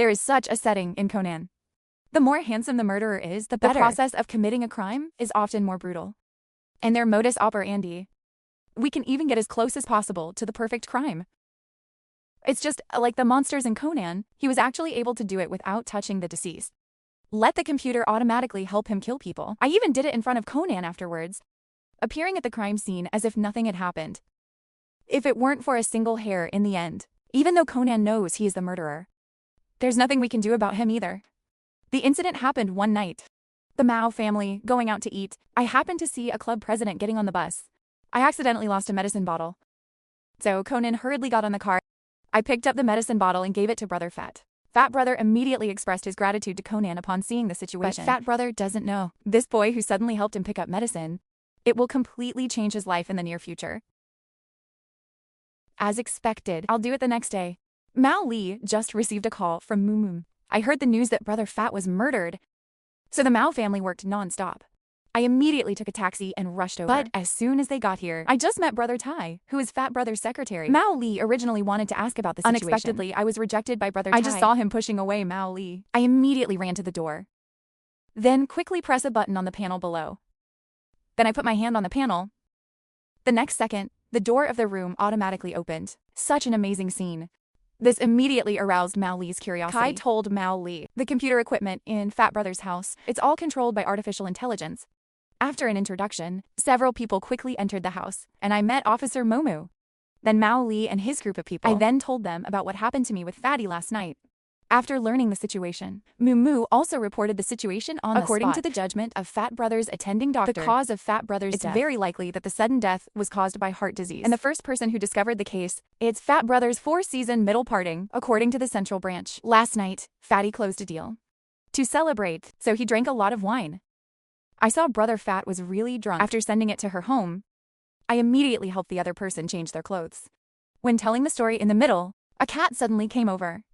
There is such a setting in Conan. The more handsome the murderer is, the better. The process of committing a crime is often more brutal. And their modus operandi, we can even get as close as possible to the perfect crime. It's just like the monsters in Conan, he was actually able to do it without touching the deceased. Let the computer automatically help him kill people. I even did it in front of Conan afterwards, appearing at the crime scene as if nothing had happened. If it weren't for a single hair in the end, even though Conan knows he is the murderer, there's nothing we can do about him either. The incident happened one night. The Mao family going out to eat. I happened to see a club president getting on the bus. I accidentally lost a medicine bottle. So Conan hurriedly got on the car. I picked up the medicine bottle and gave it to Brother Fat. Fat Brother immediately expressed his gratitude to Conan upon seeing the situation. But Fat Brother doesn't know. This boy who suddenly helped him pick up medicine, it will completely change his life in the near future. As expected, I'll do it the next day. Mao Li just received a call from Moo. I heard the news that Brother Fat was murdered. So the Mao family worked non-stop. I immediately took a taxi and rushed over. But as soon as they got here, I just met Brother Tai, who is Fat Brother's secretary. Mao Li originally wanted to ask about the situation. Unexpectedly, I was rejected by Brother Tai. I just saw him pushing away Mao Li. I immediately ran to the door. Then quickly press a button on the panel below. Then I put my hand on the panel. The next second, the door of the room automatically opened. Such an amazing scene. This immediately aroused Mao Li's curiosity. Kai told Mao Li, the computer equipment in Fat Brother's house, it's all controlled by artificial intelligence. After an introduction, several people quickly entered the house, and I met Officer Momu. Then Mao Li and his group of people. I then told them about what happened to me with Fatty last night. After learning the situation, Moo also reported the situation on the spot. According to the judgment of Fat Brother's attending doctor, the cause of Fat Brother's death, it's very likely that the sudden death was caused by heart disease. And the first person who discovered the case, it's Fat Brother's four-season middle parting, according to the Central Branch. Last night, Fatty closed a deal to celebrate, so he drank a lot of wine. I saw Brother Fat was really drunk. After sending it to her home, I immediately helped the other person change their clothes. When telling the story in the middle, a cat suddenly came over.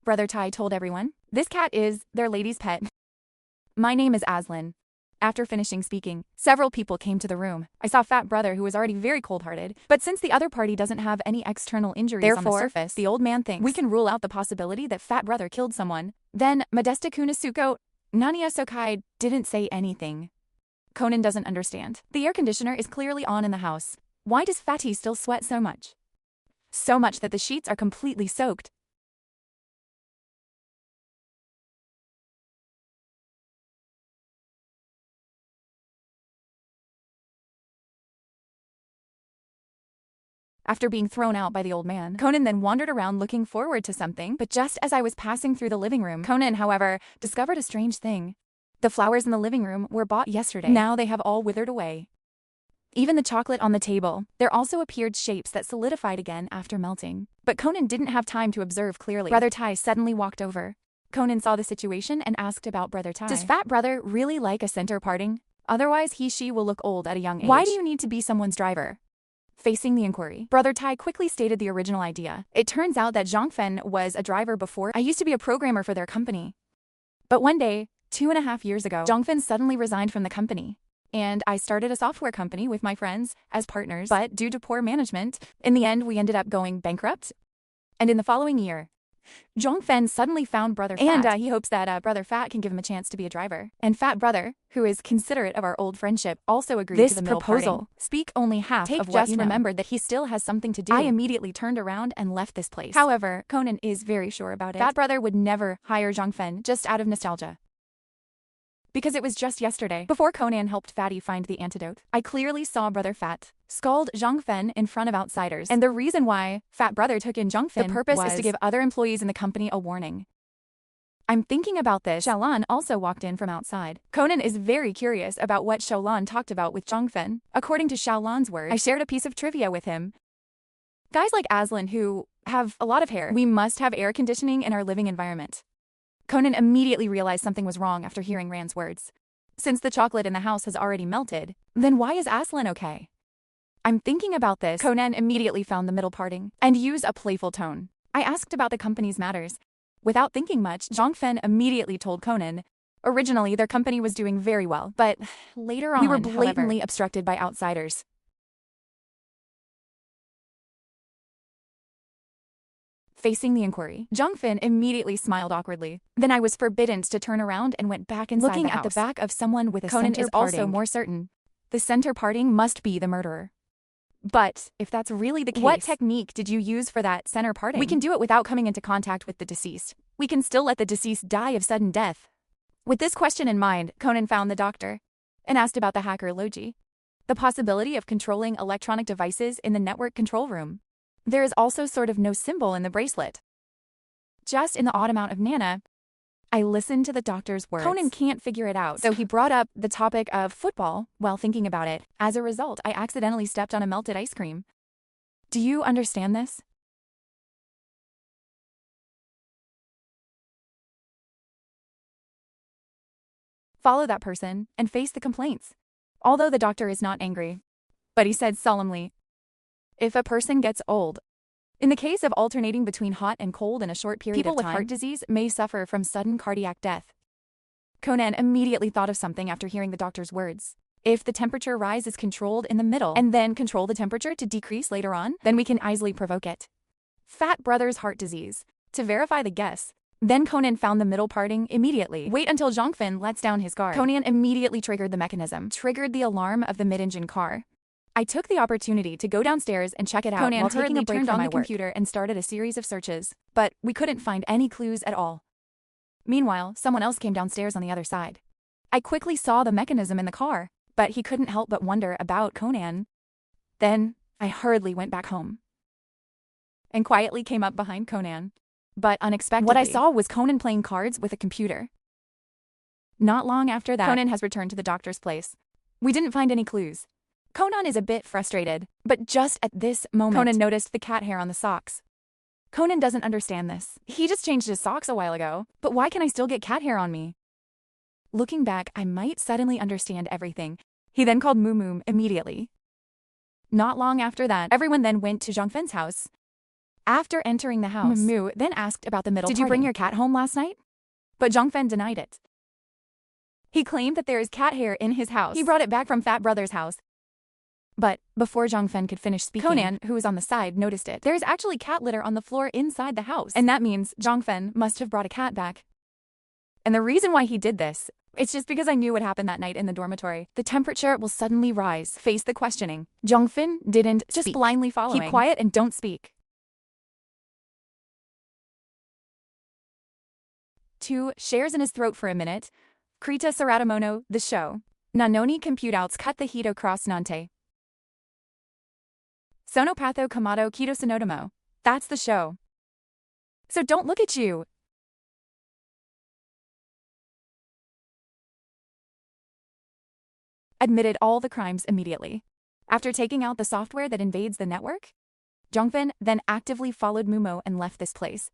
Brother Tai told everyone, this cat is their lady's pet. My name is Aslan. After finishing speaking, several people came to the room. I saw Fat Brother, who was already very cold-hearted, but since the other party doesn't have any external injuries on the surface, the old man thinks we can rule out the possibility that Fat Brother killed someone. Then Modesta Kunasuko, Nania Sokai didn't say anything. Conan doesn't understand. The air conditioner is clearly on in the house. Why does Fatty still sweat so much? So much that the sheets are completely soaked. After being thrown out by the old man, Conan then wandered around looking forward to something, but just as I was passing through the living room, Conan, however, discovered a strange thing. The flowers in the living room were bought yesterday. Now they have all withered away. Even the chocolate on the table, there also appeared shapes that solidified again after melting. But Conan didn't have time to observe clearly. Brother Tai suddenly walked over. Conan saw the situation and asked about Brother Tai. Does Fat Brother really like a center parting? Otherwise she will look old at a young age. Why do you need to be someone's driver? Facing the inquiry, Brother Tai quickly stated the original idea. It turns out that Zhang Fen was a driver before. I used to be a programmer for their company. But one day, 2.5 years ago, Zhang Fen suddenly resigned from the company. And I started a software company with my friends as partners, but due to poor management, in the end we ended up going bankrupt. And in the following year, Zhang Fen suddenly found Brother Fat, and he hopes that Brother Fat can give him a chance to be a driver. And Fat Brother, who is considerate of our old friendship, also agreed to the middle proposal. Speak only half of what you know. Remembered that he still has something to do. I immediately turned around and left this place. However, Conan is very sure about it. Fat Brother would never hire Zhang Fen just out of nostalgia. Because it was just yesterday, before Conan helped Fatty find the antidote, I clearly saw Brother Fat scald Zhang Fen in front of outsiders. And the reason why Fat Brother took in Zhang Fen, the purpose is to give other employees in the company a warning. I'm thinking about this. Xiaolan also walked in from outside. Conan is very curious about what Xiaolan talked about with Zhang Fen. According to Xiaolan's words, I shared a piece of trivia with him. Guys like Aslan who have a lot of hair, we must have air conditioning in our living environment. Conan immediately realized something was wrong after hearing Rand's words. Since the chocolate in the house has already melted, then why is Aslan okay? I'm thinking about this. Conan immediately found the middle parting and used a playful tone. I asked about the company's matters. Without thinking much, Zhang Fen immediately told Conan. Originally, their company was doing very well, but later on, we were blatantly obstructed by outsiders. facing the inquiry. Jungfin immediately smiled awkwardly. Then I was forbidden to turn around and went back inside the house. Looking at the back of someone with a Conan center is parting. Also more certain. The center parting must be the murderer. But if that's really the case, what technique did you use for that center parting? We can do it without coming into contact with the deceased. We can still let the deceased die of sudden death. With this question in mind, Conan found the doctor and asked about the hacker Logi. The possibility of controlling electronic devices in the network control room. There is also sort of no symbol in the bracelet. Just in the odd amount of Nana, I listened to the doctor's words. Conan can't figure it out, so he brought up the topic of football while thinking about it. As a result, I accidentally stepped on a melted ice cream. Do you understand this? Follow that person and face the complaints. Although the doctor is not angry, but he said solemnly, if a person gets old, in the case of alternating between hot and cold in a short period of time, people with heart disease may suffer from sudden cardiac death. Conan immediately thought of something after hearing the doctor's words. If the temperature rise is controlled in the middle and then control the temperature to decrease later on, then we can easily provoke it. Fat brother's heart disease. To verify the guess, then Conan found the middle parting immediately. Wait until Zhongfen lets down his guard. Conan immediately triggered the mechanism, triggered the alarm of the mid-engine car. I took the opportunity to go downstairs and check it out while taking a break from my computer and started a series of searches, but we couldn't find any clues at all. Meanwhile, someone else came downstairs on the other side. I quickly saw the mechanism in the car, but he couldn't help but wonder about Conan. Then, I hurriedly went back home and quietly came up behind Conan. But unexpectedly, what I saw was Conan playing cards with a computer. Not long after that, Conan has returned to the doctor's place. We didn't find any clues. Conan is a bit frustrated, but just at this moment, Conan noticed the cat hair on the socks. Conan doesn't understand this. He just changed his socks a while ago, but why can I still get cat hair on me? Looking back, I might suddenly understand everything. He then called Moo immediately. Not long after that, everyone then went to Zhongfen's house. After entering the house, Moo then asked about the middle parting. Did you bring your cat home last night? But Zhongfen denied it. He claimed that there is cat hair in his house. He brought it back from Fat Brother's house. But before Zhongfen could finish speaking, Conan, who was on the side, noticed it. There is actually cat litter on the floor inside the house. And that means Zhongfen must have brought a cat back. And the reason why he did this, it's just because I knew what happened that night in the dormitory. The temperature will suddenly rise. Face the questioning. Zhongfen didn't just blindly follow. Keep quiet and don't speak. 2 shares in his throat for a minute. Krita Saratamono, the show. Nanoni compute outs cut the heat across Nante. Sonopatho Kamado Kito Sonodamo. That's the show. So don't look at you. Admitted all the crimes immediately. After taking out the software that invades the network, Zhongfen then actively followed Mumo and left this place.